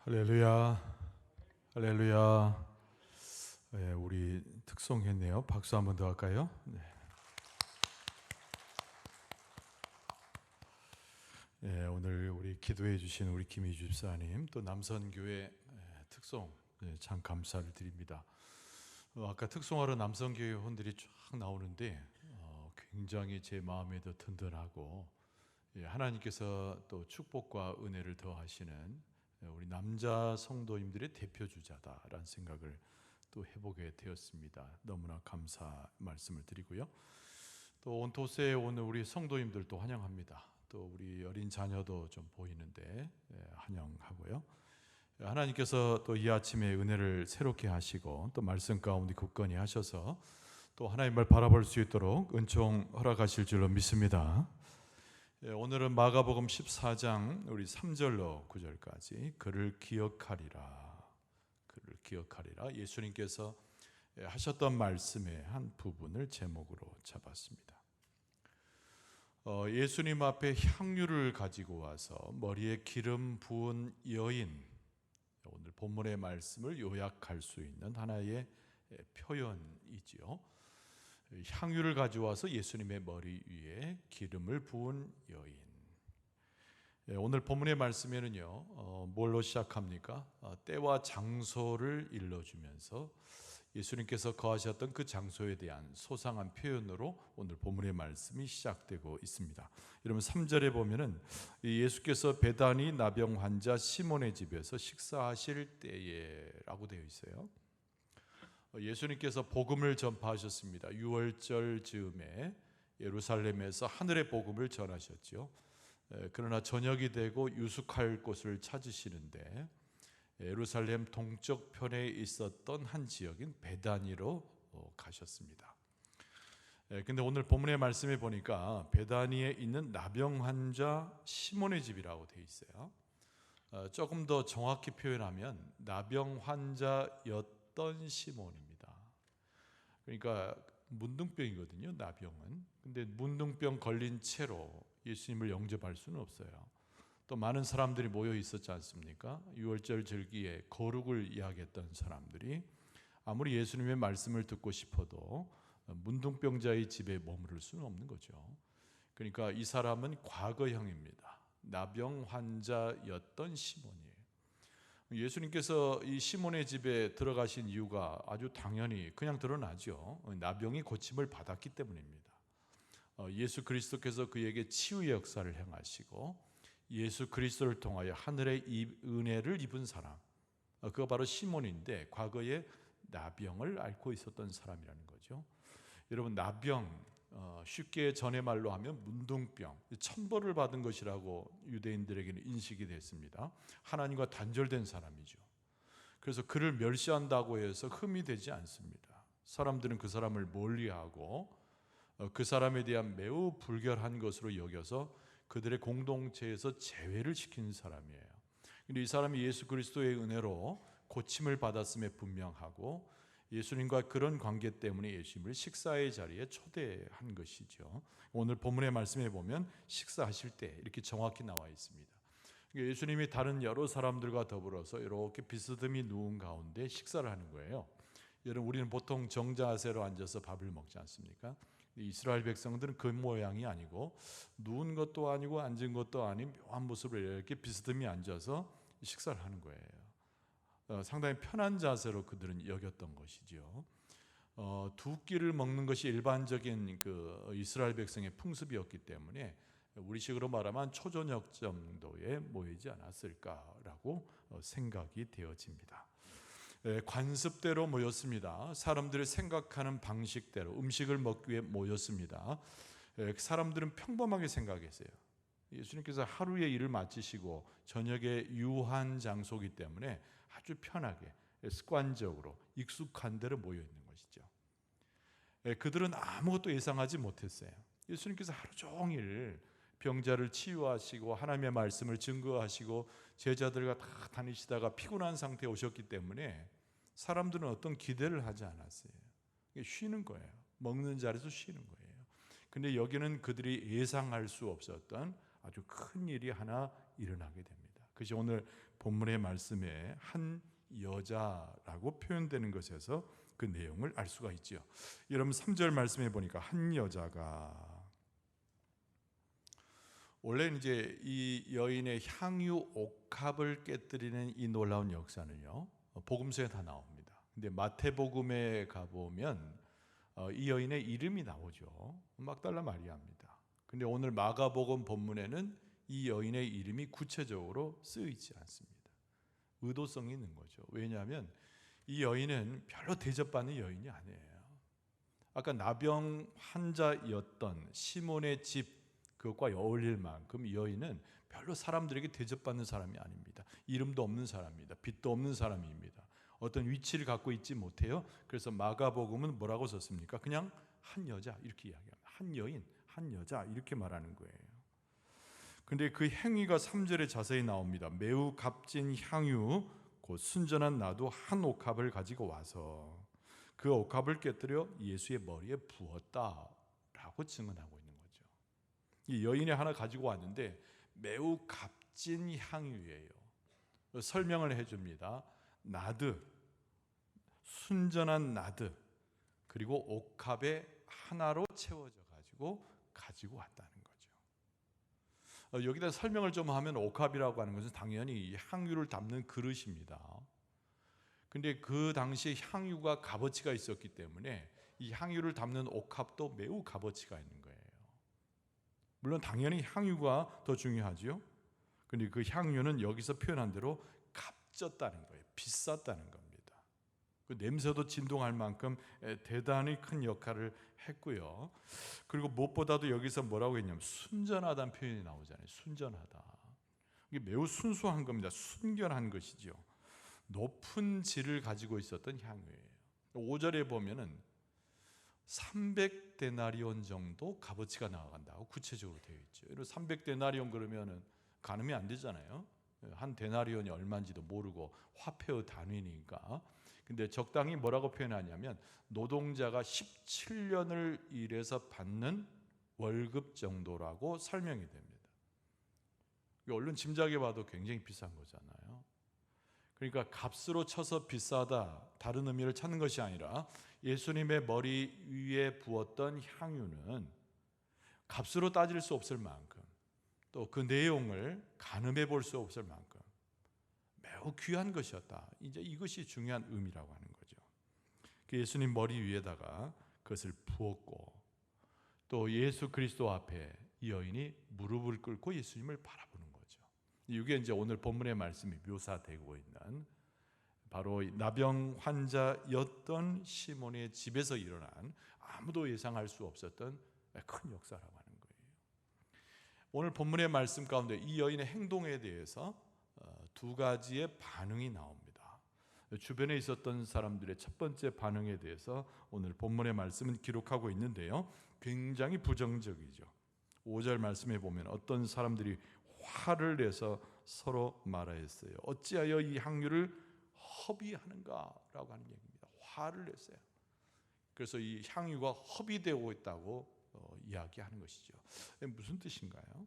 할렐루야, 할렐루야. 네, 우리 특송했네요. 박수 한 번 더 할까요? 네. 네, 오늘 우리 기도해 주신 우리 김희주 집사님, 또 남선교회 특송 참 감사를 드립니다. 아까 특송하러 남선교회 혼들이 쫙 나오는데 굉장히 제 마음에도 든든하고 하나님께서 또 축복과 은혜를 더하시는 우리 남자 성도님들의 대표 주자다라는 생각을 또 해보게 되었습니다. 너무나 감사 말씀을 드리고요. 또 온토스에 오는 우리 성도님들도 환영합니다. 또 우리 어린 자녀도 좀 보이는데 환영하고요. 하나님께서 또 이 아침에 은혜를 새롭게 하시고 또 말씀 가운데 굳건히 하셔서 또 하나님을 바라볼 수 있도록 은총 허락하실 줄로 믿습니다. 오늘은 마가복음 14장 우리 3절로 9절까지 그를 기억하리라, 그를 기억하리라, 예수님께서 하셨던 말씀의 한 부분을 제목으로 잡았습니다. 예수님 앞에 향유를 가지고 와서 머리에 기름 부은 여인, 오늘 본문의 말씀을 요약할 수 있는 하나의 표현이지요. 향유를 가져와서 예수님의 머리 위에 기름을 부은 여인. 오늘 본문의 말씀에는요, 뭘로 시작합니까? 때와 장소를 일러주면서 예수님께서 거하셨던 그 장소에 대한 소상한 표현으로 오늘 본문의 말씀이 시작되고 있습니다. 여러분 3절에 보면은 예수께서 베다니 나병 환자 시몬의 집에서 식사하실 때에라고 되어 있어요. 예수님께서 복음을 전파하셨습니다. 유월절 즈음에 예루살렘에서 하늘의 복음을 전하셨죠. 그러나 저녁이 되고 유숙할 곳을 찾으시는데 예루살렘 동쪽편에 있었던 한 지역인 베다니로 가셨습니다. 근데 오늘 본문의 말씀에 보니까 베다니에 있는 나병 환자 시몬의 집이라고 되어 있어요. 조금 더 정확히 표현하면 나병 환자였던 시몬입니다. 그러니까 문둥병이거든요, 나병은. 근데 문둥병 걸린 채로 예수님을 영접할 수는 없어요. 또 많은 사람들이 모여 있었지 않습니까? 유월절 절기에 거룩을 이야기했던 사람들이 아무리 예수님의 말씀을 듣고 싶어도 문둥병자의 집에 머무를 수는 없는 거죠. 그러니까 이 사람은 과거형입니다. 나병 환자였던 시몬이에요. 예수님께서 이 시몬의 집에 들어가신 이유가 아주 당연히 그냥 드러나죠. 나병이 고침을 받았기 때문입니다. 예수 그리스도께서 그에게 치유의 역사를 행하시고 예수 그리스도를 통하여 하늘의 은혜를 입은 사람, 그거 바로 시몬인데 과거에 나병을 앓고 있었던 사람이라는 거죠. 여러분, 나병 쉽게 전의 말로 하면 문둥병, 천벌을 받은 것이라고 유대인들에게는 인식이 됐습니다. 하나님과 단절된 사람이죠. 그래서 그를 멸시한다고 해서 흠이 되지 않습니다. 사람들은 그 사람을 멀리하고 그 사람에 대한 매우 불결한 것으로 여겨서 그들의 공동체에서 제외를 시키는 사람이에요. 근데 이 사람이 예수 그리스도의 은혜로 고침을 받았음에 분명하고 예수님과 그런 관계 때문에 예수님을 식사의 자리에 초대한 것이죠. 오늘 본문의 말씀에 보면 식사하실 때 이렇게 정확히 나와 있습니다. 예수님이 다른 여러 사람들과 더불어서 이렇게 비스듬히 누운 가운데 식사를 하는 거예요. 여러분, 우리는 보통 정자세로 앉아서 밥을 먹지 않습니까? 이스라엘 백성들은 그 모양이 아니고 누운 것도 아니고 앉은 것도 아닌 묘한 모습으로 이렇게 비스듬히 앉아서 식사를 하는 거예요. 상당히 편한 자세로 그들은 여겼던 것이죠. 두 끼를 먹는 것이 일반적인 그 이스라엘 백성의 풍습이었기 때문에 우리식으로 말하면 초저녁 정도에 모이지 않았을까라고 생각이 되어집니다. 관습대로 모였습니다. 사람들이 생각하는 방식대로 음식을 먹기 위해 모였습니다. 사람들은 평범하게 생각했어요. 예수님께서 하루의 일을 마치시고 저녁에 유한 장소이기 때문에 아주 편하게 습관적으로 익숙한 대로 모여 있는 것이죠. 그들은 아무것도 예상하지 못했어요. 예수님께서 하루 종일 병자를 치유하시고 하나님의 말씀을 증거하시고 제자들과 다 다니시다가 피곤한 상태에 오셨기 때문에 사람들은 어떤 기대를 하지 않았어요. 쉬는 거예요. 먹는 자리에서 쉬는 거예요. 근데 여기는 그들이 예상할 수 없었던 아주 큰 일이 하나 일어나게 됩니다. 그것이 오늘 본문의 말씀에 한 여자라고 표현되는 것에서 그 내용을 알 수가 있지요. 여러분 3절 말씀해 보니까 한 여자가, 원래 이제 이 여인의 향유 옥합을 깨뜨리는 이 놀라운 역사는요, 복음서에 다 나옵니다. 근데 마태복음에 가보면 이 여인의 이름이 나오죠. 막달라 마리아입니다. 근데 오늘 마가복음 본문에는 이 여인의 이름이 구체적으로 쓰이지 않습니다. 의도성이 있는 거죠. 왜냐하면 이 여인은 별로 대접받는 여인이 아니에요. 아까 나병 환자였던 시몬의 집 그것과 어울릴 만큼 이 여인은 별로 사람들에게 대접받는 사람이 아닙니다. 이름도 없는 사람입니다. 빚도 없는 사람입니다. 어떤 위치를 갖고 있지 못해요. 그래서 마가복음은 뭐라고 썼습니까? 그냥 한 여자 이렇게 이야기합니다. 한 여인, 한 여자 이렇게 말하는 거예요. 근데 그 행위가 3절에 자세히 나옵니다. 매우 값진 향유 곧 순전한 나도 한 옥합을 가지고 와서 그 옥합을 깨뜨려 예수의 머리에 부었다라고 증언하고 있는 거죠. 이 여인이 하나 가지고 왔는데 매우 값진 향유예요. 설명을 해줍니다. 나드, 순전한 나드, 그리고 옥합에 하나로 채워져 가지고 왔다는 거죠. 여기다 설명을 좀 하면 옥합이라고 하는 것은 당연히 향유를 담는 그릇입니다. 근데 그 당시에 향유가 값어치가 있었기 때문에 이 향유를 담는 옥합도 매우 값어치가 있는 거예요. 물론 당연히 향유가 더 중요하죠. 근데 그 향유는 여기서 표현한 대로 값졌다는 거예요. 비쌌다는 겁니다. 그 냄새도 진동할 만큼 대단히 큰 역할을 했고요. 그리고 무엇보다도 여기서 뭐라고 했냐면 순전하다는 표현이 나오잖아요. 순전하다. 이게 매우 순수한 겁니다. 순결한 것이죠. 높은 질을 가지고 있었던 향유예요. 5절에 보면은 300데나리온 정도 값어치가 나간다고 구체적으로 되어 있죠. 300데나리온 그러면은 가늠이 안 되잖아요. 한 데나리온이 얼마인지도 모르고 화폐의 단위니까. 근데 적당히 뭐라고 표현하냐면 노동자가 17년을 일해서 받는 월급 정도라고 설명이 됩니다. 얼른 짐작해 봐도 굉장히 비싼 거잖아요. 그러니까 값으로 쳐서 비싸다, 다른 의미를 찾는 것이 아니라 예수님의 머리 위에 부었던 향유는 값으로 따질 수 없을 만큼, 또 그 내용을 가늠해 볼 수 없을 만큼 매우 귀한 것이었다. 이제 이것이 중요한 의미라고 하는 거죠. 예수님 머리 위에다가 그것을 부었고, 또 예수 그리스도 앞에 이 여인이 무릎을 꿇고 예수님을 바라보는 거죠. 이게 이제 오늘 본문의 말씀이 묘사되고 있는 바로 나병 환자였던 시몬의 집에서 일어난 아무도 예상할 수 없었던 큰 역사라고 하는 거예요. 오늘 본문의 말씀 가운데 이 여인의 행동에 대해서 두 가지의 반응이 나옵니다. 주변에 있었던 사람들의 첫 번째 반응에 대해서 오늘 본문의 말씀은 기록하고 있는데요. 굉장히 부정적이죠. 5절 말씀에 보면 어떤 사람들이 화를 내서 서로 말하였어요. 어찌하여 이 향유를 허비하는가라고 하는 얘기입니다. 화를 냈어요. 그래서 이 향유가 허비되고 있다고 이야기하는 것이죠. 무슨 뜻인가요?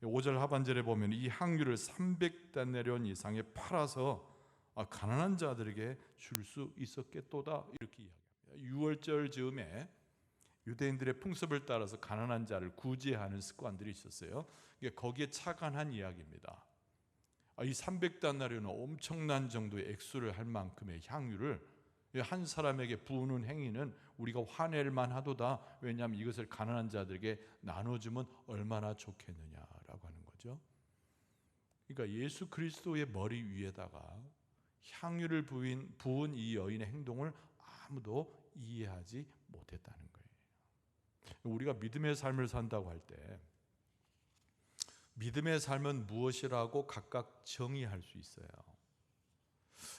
5절 하반절에 보면 이 향유를 300데나리온 이상에 팔아서 가난한 자들에게 줄 수 있었겠도다 이렇게 이야기합니다. 유월절 즈음에 유대인들의 풍습을 따라서 가난한 자를 구제하는 습관들이 있었어요. 거기에 착안한 이야기입니다. 이 300데나리온은 엄청난 정도의 액수를 할 만큼의 향유를 한 사람에게 부으는 행위는 우리가 화낼 만하도다. 왜냐하면 이것을 가난한 자들에게 나눠주면 얼마나 좋겠느냐라고 하는 거죠. 그러니까 예수 그리스도의 머리 위에다가 향유를 부은 이 여인의 행동을 아무도 이해하지 못했다는 거예요. 우리가 믿음의 삶을 산다고 할 때 믿음의 삶은 무엇이라고 각각 정의할 수 있어요.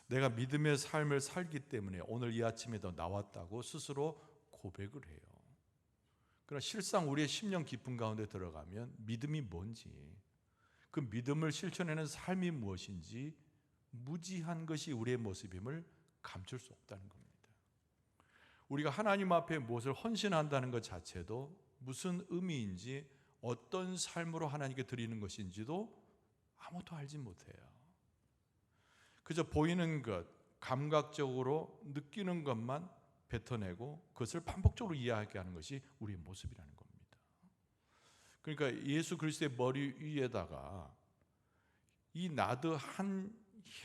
내가 믿음의 삶을 살기 때문에 오늘 이 아침에도 나왔다고 스스로 고백을 해요. 그러나 실상 우리의 심령 깊은 가운데 들어가면 믿음이 뭔지, 그 믿음을 실천하는 삶이 무엇인지 무지한 것이 우리의 모습임을 감출 수 없다는 겁니다. 우리가 하나님 앞에 무엇을 헌신한다는 것 자체도 무슨 의미인지, 어떤 삶으로 하나님께 드리는 것인지도 아무도 알지 못해요. 그저 보이는 것, 감각적으로 느끼는 것만 뱉어내고 그것을 반복적으로 이야기하는 것이 우리의 모습이라는 겁니다. 그러니까 예수 그리스도의 머리 위에다가 이 나드 한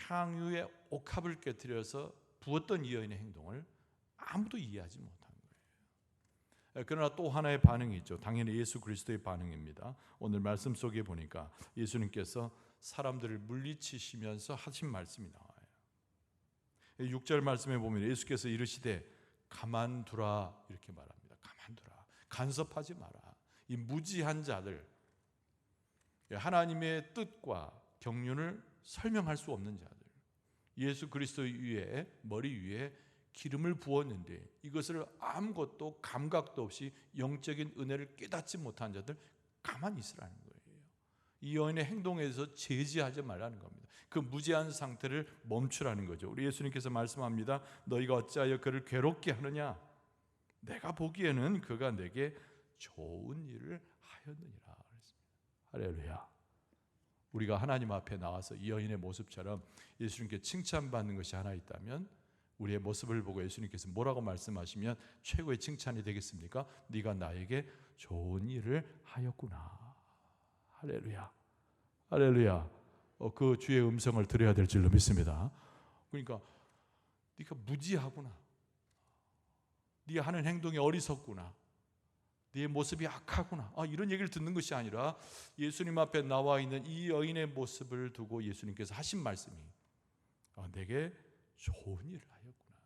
향유의 옥합을 깨뜨려서 부었던 이 여인의 행동을 아무도 이해하지 못한 거예요. 그러나 또 하나의 반응이 있죠. 당연히 예수 그리스도의 반응입니다. 오늘 말씀 속에 보니까 예수님께서 사람들을 물리치시면서 하신 말씀이 나와요. 6절 말씀에 보면 예수께서 이르시되 가만두라 이렇게 말합니다. 가만두라. 간섭하지 마라. 이 무지한 자들, 하나님의 뜻과 경륜을 설명할 수 없는 자들, 예수 그리스도 위에, 머리 위에 기름을 부었는데 이것을 아무것도 감각도 없이 영적인 은혜를 깨닫지 못한 자들 가만히 있으라는 거예요. 이 여인의 행동에서 제지하지 말라는 겁니다. 그 무지한 상태를 멈추라는 거죠. 우리 예수님께서 말씀합니다. 너희가 어찌하여 그를 괴롭게 하느냐? 내가 보기에는 그가 내게 좋은 일을 하였느니라. 할렐루야. 우리가 하나님 앞에 나와서 이 여인의 모습처럼 예수님께 칭찬받는 것이 하나 있다면, 우리의 모습을 보고 예수님께서 뭐라고 말씀하시면 최고의 칭찬이 되겠습니까? 네가 나에게 좋은 일을 하였구나. 할렐루야. 할렐루야. 그 주의 음성을 들어야 될 줄로 믿습니다. 그러니까 네가 무지하구나. 네가 하는 행동이 어리석구나. 네 모습이 악하구나. 이런 얘기를 듣는 것이 아니라 예수님 앞에 나와 있는 이 여인의 모습을 두고 예수님께서 하신 말씀이 내게 좋은 일을 하였구나.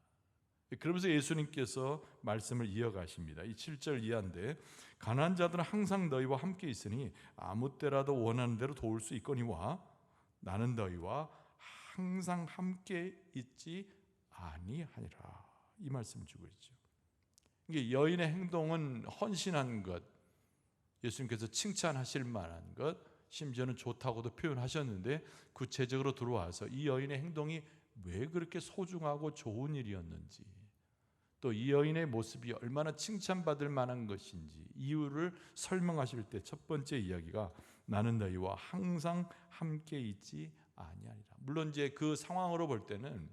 그러면서 예수님께서 말씀을 이어가십니다. 이 7절 이하인데 가난한 자들은 항상 너희와 함께 있으니 아무 때라도 원하는 대로 도울 수 있거니와 나는 너희와 항상 함께 있지 아니하니라. 이 말씀을 주고 있죠. 이게 여인의 행동은 헌신한 것, 예수님께서 칭찬하실 만한 것, 심지어는 좋다고도 표현하셨는데 구체적으로 들어와서 이 여인의 행동이 왜 그렇게 소중하고 좋은 일이었는지, 또 이 여인의 모습이 얼마나 칭찬받을 만한 것인지 이유를 설명하실 때 첫 번째 이야기가 나는 너희와 항상 함께 있지 아니하리라. 물론 이제 그 상황으로 볼 때는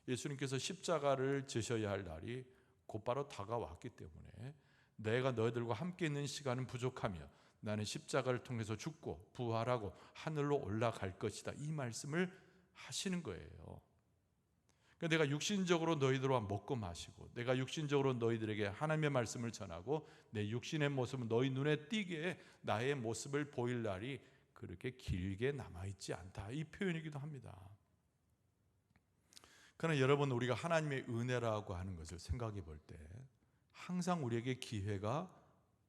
예수님께서 십자가를 지셔야 할 날이 곧바로 다가왔기 때문에 내가 너희들과 함께 있는 시간은 부족하며 나는 십자가를 통해서 죽고 부활하고 하늘로 올라갈 것이다. 이 말씀을 하시는 거예요. 그러니까 내가 육신적으로 너희들과 먹고 마시고 내가 육신적으로 너희들에게 하나님의 말씀을 전하고 내 육신의 모습은 너희 눈에 띄게 나의 모습을 보일 날이 그렇게 길게 남아있지 않다. 이 표현이기도 합니다. 그러나 여러분, 우리가 하나님의 은혜라고 하는 것을 생각해 볼 때 항상 우리에게 기회가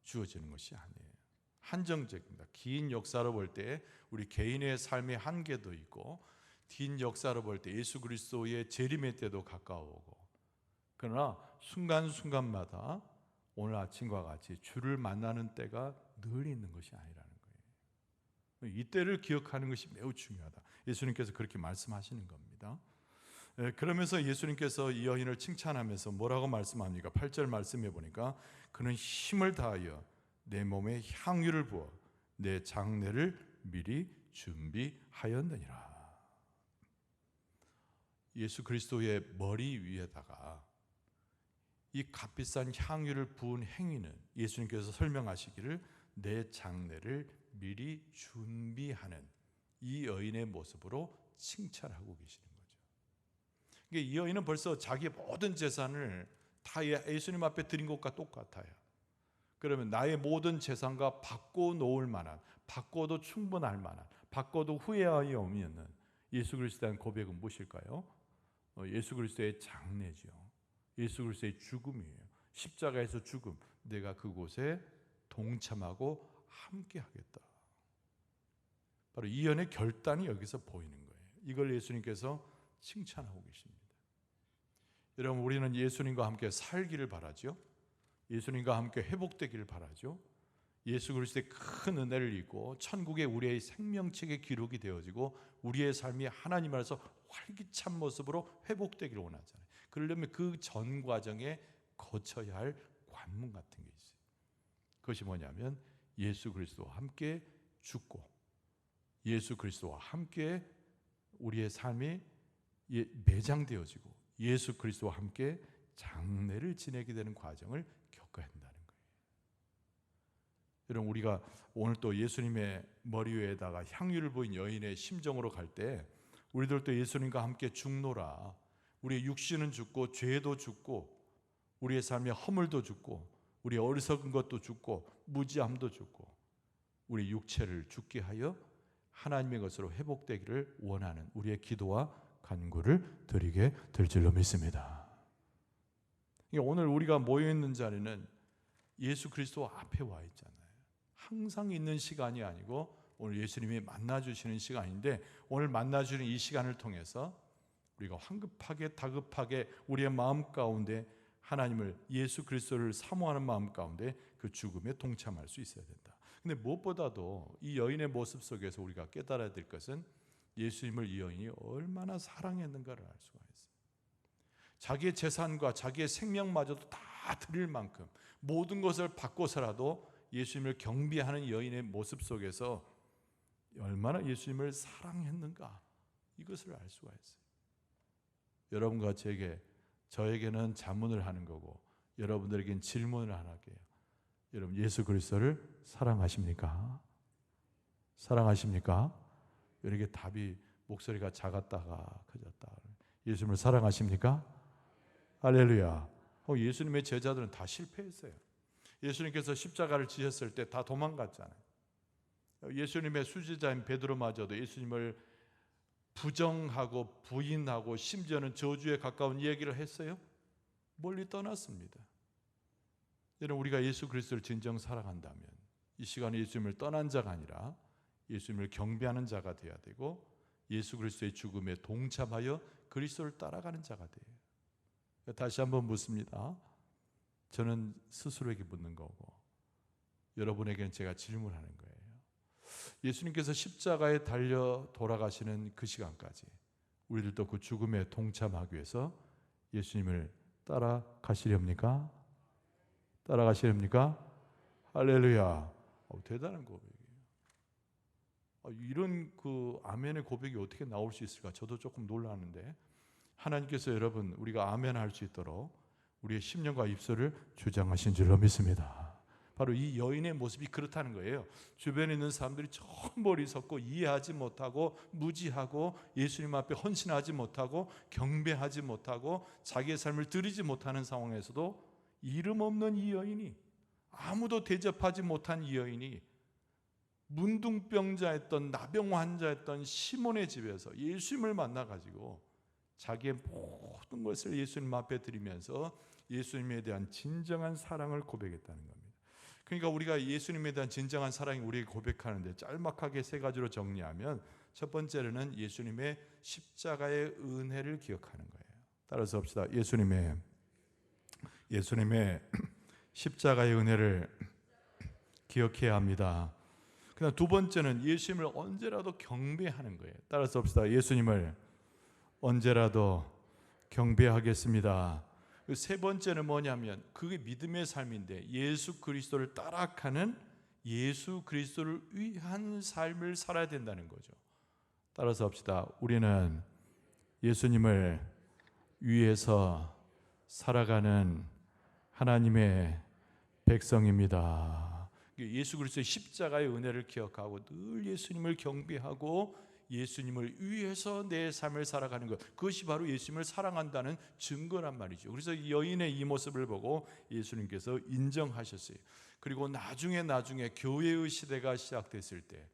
주어지는 것이 아니에요. 한정적입니다. 긴 역사로 볼 때 우리 개인의 삶의 한계도 있고 긴 역사로 볼 때 예수 그리스도의 재림의 때도 가까워오고, 그러나 순간순간마다 오늘 아침과 같이 주를 만나는 때가 늘 있는 것이 아니라는 거예요. 이 때를 기억하는 것이 매우 중요하다. 예수님께서 그렇게 말씀하시는 겁니다. 그러면서 예수님께서 이 여인을 칭찬하면서 뭐라고 말씀합니까? 8절 말씀해 보니까 그는 힘을 다하여 내 몸에 향유를 부어 내 장례를 미리 준비하였느니라. 예수 그리스도의 머리 위에다가 이 값비싼 향유를 부은 행위는 예수님께서 설명하시기를 내 장례를 미리 준비하는 이 여인의 모습으로 칭찬하고 계시는 거예요. 이 여인은 벌써 자기의 모든 재산을 다 예수님 앞에 드린 것과 똑같아요. 그러면 나의 모든 재산과 바꿔 놓을 만한, 바꿔도 충분할 만한, 바꿔도 후회하기 없는 예수 그리스도에 대한 고백은 무엇일까요? 예수 그리스도의 장례죠. 예수 그리스도의 죽음이에요. 십자가에서 죽음, 내가 그곳에 동참하고 함께 하겠다. 바로 이 연의 결단이 여기서 보이는 거예요. 이걸 예수님께서 칭찬하고 계십니다. 여러분, 우리는 예수님과 함께 살기를 바라죠. 예수님과 함께 회복되기를 바라죠. 예수 그리스도의 큰 은혜를 입고 천국의 우리의 생명책에 기록이 되어지고 우리의 삶이 하나님 안에서 활기찬 모습으로 회복되기를 원하잖아요. 그러려면 그 전 과정에 거쳐야 할 관문 같은 게 있어요. 그것이 뭐냐면 예수 그리스도와 함께 죽고 예수 그리스도와 함께 우리의 삶이 매장되어지고 예수 그리스도와 함께 장례를 지내게 되는 과정을 겪어야 한다는 거예요. 여러분, 우리가 오늘 또 예수님의 머리 위에다가 향유를 부은 여인의 심정으로 갈 때 우리들도 예수님과 함께 죽노라. 우리의 육신은 죽고 죄도 죽고 우리의 삶의 허물도 죽고 우리의 어리석은 것도 죽고 무지함도 죽고 우리 육체를 죽게 하여 하나님의 것으로 회복되기를 원하는 우리의 기도와 간구를 드리게 될 줄로 믿습니다. 오늘 우리가 모여있는 자리는 예수 그리스도 앞에 와 있잖아요. 항상 있는 시간이 아니고 오늘 예수님이 만나주시는 시간인데, 오늘 만나주는 이 시간을 통해서 우리가 황급하게 다급하게 우리의 마음 가운데 하나님을, 예수 그리스도를 사모하는 마음 가운데 그 죽음에 동참할 수 있어야 된다. 근데 무엇보다도 이 여인의 모습 속에서 우리가 깨달아야 될 것은 예수님을 이 여인이 얼마나 사랑했는가를 알 수가 있어요. 자기의 재산과 자기의 생명마저도 다 드릴 만큼 모든 것을 바꿔서라도 예수님을 경배하는 여인의 모습 속에서 얼마나 예수님을 사랑했는가, 이것을 알 수가 있어요. 여러분과 저에게는 자문을 하는 거고 여러분들에게는 질문을 하나 할게요. 여러분, 예수 그리스도를 사랑하십니까? 사랑하십니까? 이렇게 답이 목소리가 작았다가 커졌다. 예수님을 사랑하십니까? 할렐루야. 예수님의 제자들은 다 실패했어요. 예수님께서 십자가를 지셨을 때 다 도망갔잖아요. 예수님의 수제자인 베드로마저도 예수님을 부정하고 부인하고 심지어는 저주에 가까운 얘기를 했어요. 멀리 떠났습니다. 여러분, 우리가 예수 그리스도를 진정 사랑한다면 이 시간에 예수님을 떠난 자가 아니라 예수님을 경배하는 자가 되어야 되고, 예수 그리스도의 죽음에 동참하여 그리스도를 따라가는 자가 돼요. 다시 한번 묻습니다. 저는 스스로에게 묻는 거고 여러분에게는 제가 질문하는 거예요. 예수님께서 십자가에 달려 돌아가시는 그 시간까지 우리들도 그 죽음에 동참하기 위해서 예수님을 따라가시렵니까? 따라가시렵니까? 할렐루야. 대단한 고백이에요. 이런 아멘의 고백이 어떻게 나올 수 있을까? 저도 조금 놀라는데, 하나님께서 여러분, 우리가 아멘 할 수 있도록 우리의 심령과 입술을 주장하신 줄로 믿습니다. 바로 이 여인의 모습이 그렇다는 거예요. 주변에 있는 사람들이 전부 어리석고 이해하지 못하고 무지하고 예수님 앞에 헌신하지 못하고 경배하지 못하고 자기의 삶을 드리지 못하는 상황에서도 이름 없는 이 여인이, 아무도 대접하지 못한 이 여인이 문둥병자였던 나병 환자였던 시몬의 집에서 예수님을 만나가지고 자기의 모든 것을 예수님 앞에 드리면서 예수님에 대한 진정한 사랑을 고백했다는 겁니다. 그러니까 우리가 예수님에 대한 진정한 사랑이 우리에게 고백하는데 짤막하게 세 가지로 정리하면, 첫 번째로는 예수님의 십자가의 은혜를 기억하는 거예요. 따라서 합시다. 예수님의 십자가의 은혜를 기억해야 합니다. 그다음 두 번째는 예수님을 언제라도 경배하는 거예요. 따라서 합시다. 예수님을 언제라도 경배하겠습니다. 세 번째는 뭐냐면 그게 믿음의 삶인데, 예수 그리스도를 따라가는, 예수 그리스도를 위한 삶을 살아야 된다는 거죠. 따라서 합시다. 우리는 예수님을 위해서 살아가는 하나님의 백성입니다. 예수 그리스도의 십자가의 은혜를 기억하고 늘 예수님을 경배하고 예수님을 위해서 내 삶을 살아가는 것, 그것이 바로 예수님을 사랑한다는 증거란 말이죠. 그래서 이 여인의 이 모습을 보고 예수님께서 인정하셨어요. 그리고 나중에 교회의 시대가 시작됐을 때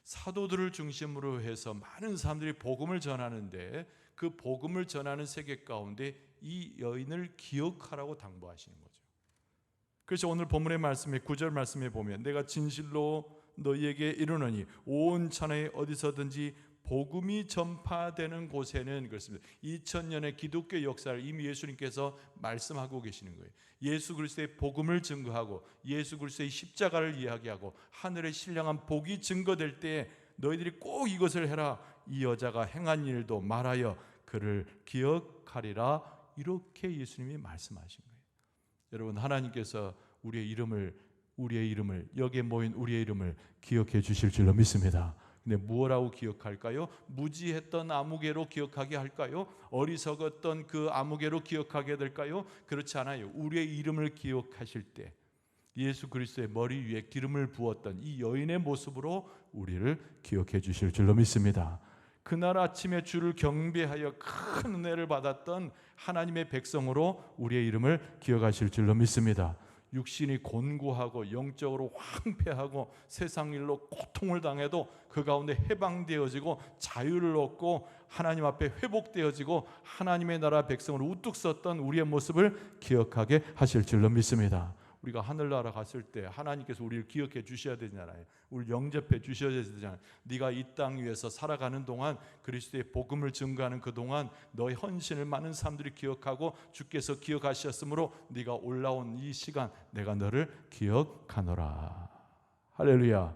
사도들을 중심으로 해서 많은 사람들이 복음을 전하는데, 그 복음을 전하는 세계 가운데 이 여인을 기억하라고 당부하시는 거죠. 그래서 오늘 본문의 말씀에 9절 말씀에 보면, 내가 진실로 너희에게 이르노니 온 천하에 어디서든지 복음이 전파되는 곳에는, 그렇습니다. 2000년의 기독교 역사를 이미 예수님께서 말씀하고 계시는 거예요. 예수 그리스도의 복음을 증거하고 예수 그리스도의 십자가를 이야기하고 하늘의 신령한 복이 증거될 때 너희들이 꼭 이것을 해라. 이 여자가 행한 일도 말하여 그를 기억하리라. 이렇게 예수님이 말씀하신 거예요. 여러분, 하나님께서 우리의 이름을 여기에 모인 우리의 이름을 기억해 주실 줄로 믿습니다. 근데 무엇라고 기억할까요? 무지했던 아무개로 기억하게 할까요? 어리석었던 그 아무개로 기억하게 될까요? 그렇지 않아요. 우리의 이름을 기억하실 때 예수 그리스도의 머리 위에 기름을 부었던 이 여인의 모습으로 우리를 기억해 주실 줄로 믿습니다. 그날 아침에 주를 경배하여 큰 은혜를 받았던 하나님의 백성으로 우리의 이름을 기억하실 줄로 믿습니다. 육신이 곤고하고 영적으로 황폐하고 세상 일로 고통을 당해도 그 가운데 해방되어지고 자유를 얻고 하나님 앞에 회복되어지고 하나님의 나라 백성으로 우뚝 섰던 우리의 모습을 기억하게 하실 줄로 믿습니다. 우리가 하늘나라 갔을 때 하나님께서 우리를 기억해 주셔야 되잖아요. 우리를 영접해 주셔야 되잖아요. 네가 이 땅 위에서 살아가는 동안 그리스도의 복음을 증거하는 그 동안 너의 헌신을 많은 사람들이 기억하고 주께서 기억하셨으므로 네가 올라온 이 시간 내가 너를 기억하노라. 할렐루야.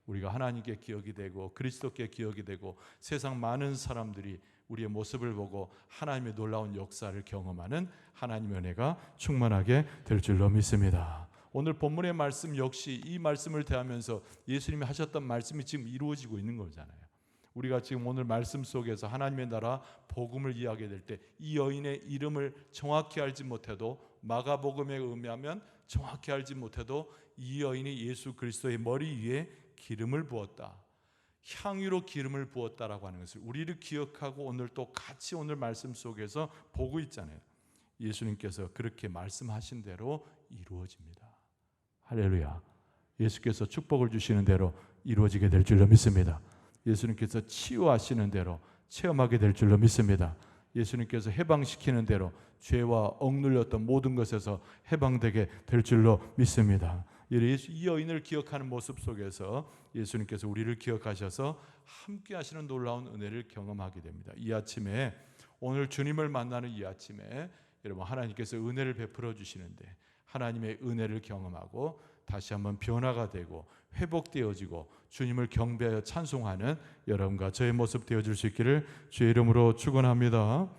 우리가 하나님께 기억이 되고 그리스도께 기억이 되고 세상 많은 사람들이 우리의 모습을 보고 하나님의 놀라운 역사를 경험하는 하나님의 은혜가 충만하게 될 줄로 믿습니다. 오늘 본문의 말씀 역시 이 말씀을 대하면서 예수님이 하셨던 말씀이 지금 이루어지고 있는 거잖아요. 우리가 지금 오늘 말씀 속에서 하나님의 나라 복음을 이야기하게 될 때 이 여인의 이름을 정확히 알지 못해도 마가복음에 의하면 정확히 알지 못해도 이 여인이 예수 그리스도의 머리 위에 기름을 부었다. 향유로 기름을 부었다라고 하는 것을 우리를 기억하고 오늘 또 같이 오늘 말씀 속에서 보고 있잖아요. 예수님께서 그렇게 말씀하신 대로 이루어집니다. 할렐루야. 예수께서 축복을 주시는 대로 이루어지게 될 줄로 믿습니다. 예수님께서 치유하시는 대로 체험하게 될 줄로 믿습니다. 예수님께서 해방시키는 대로 죄와 억눌렸던 모든 것에서 해방되게 될 줄로 믿습니다. 이 여인을 기억하는 모습 속에서 예수님께서 우리를 기억하셔서 함께 하시는 놀라운 은혜를 경험하게 됩니다. 이 아침에 오늘 주님을 만나는 이 아침에 여러분 하나님께서 은혜를 베풀어 주시는데 하나님의 은혜를 경험하고 다시 한번 변화가 되고 회복되어지고 주님을 경배하여 찬송하는 여러분과 저의 모습 되어줄 수 있기를 주의 이름으로 축원합니다.